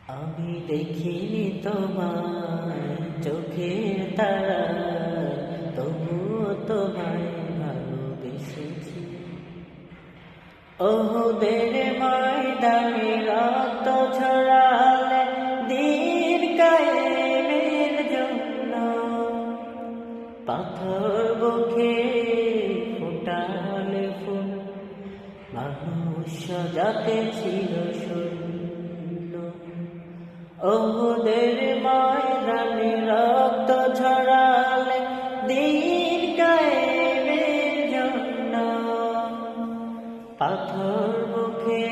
আমি দেখিনি তোমায় চোখের তারায়, তবুও তোমায় ভালোবেসেছি। ওহুদের ময়দানে রক্ত ঝরালে দ্বীন কায়েমের জন্য, পাথর বুকে ফোটালে ফুল, মানুষ যাতে ছিল শূন্য। ওহুদের ময়দানে রক্ত ঝরালে দ্বীন কায়েমের জন্য, পাথর বুকে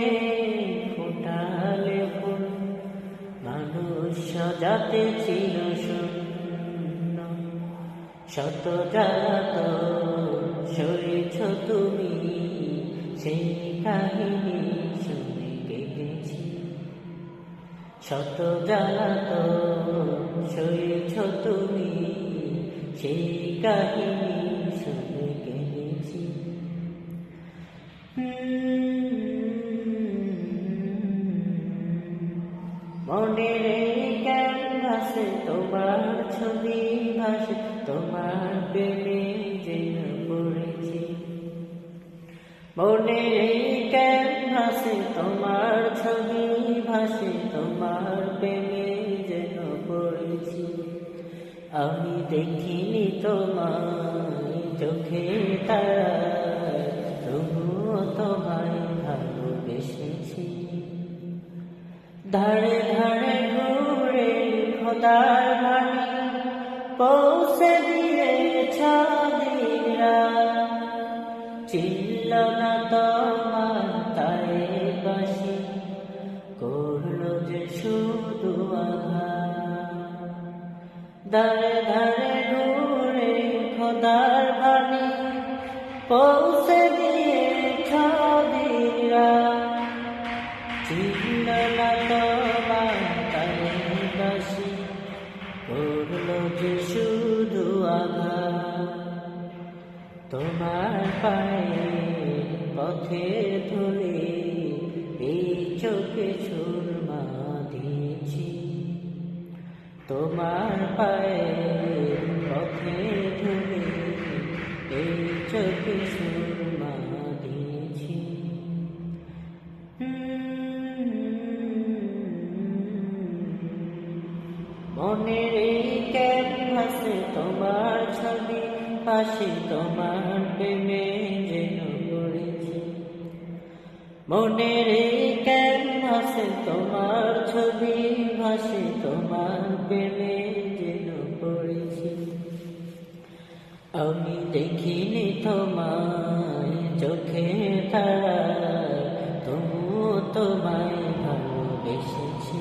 ফোটালে ফুল, মানুষ যাতে ছিল শূন্য। শত জ্বালাতন সয়েছ তুমি, সেই কাহিনী শুনে কেঁদেছি। শত জ্বালাতন সয়েছ তুমি, সেই কাহিনী শুনে কেঁদেছি। মনের ক্যানভাসে তোমার ছবি ভাসে, তোমার প্রেমে যেন পড়েছি। মনের ক্যানভাসে তোমার ছবি ভাসে, তোমার প্রেমে যেন পড়েছি। আমি দেখিনি তোমায় চোখে তারায়, তবুও তোমায় ভালোবেসেছি। ধারে ধারে ঘুরে খোদার বাণী পৌঁছে দিয়েছ দিনরা, চিনল না তোমার তাই বাসি, করলো যে শুধু আঘাত। ধারে ধারে ঘুরে খোদার বাণী পৌঁছে দিয়েছ দিনরা, চিনল না তোমার তাই বাসি, করলো যে শুধু আঘাত। তোমার পায়ে পথে ধরে এই চোখে সুরমা দিয়েছি। তোমার পায়ে পথে ধরে এই চোখে সুরমা দিয়েছি। মনের ক্যানভাসে তোমার ছবি পাশে, তোমার প্রেমে যেন পড়েছি। মনের ক্যানভাসে তোমার ছবি ভাসে, তোমার প্রেমে যেন পড়েছি। আমি দেখিনি তোমায় চোখে তারায়, তবুও তোমায় ভালোবেসেছি।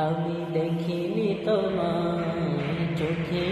আমি দেখিনি তোমায় চোখে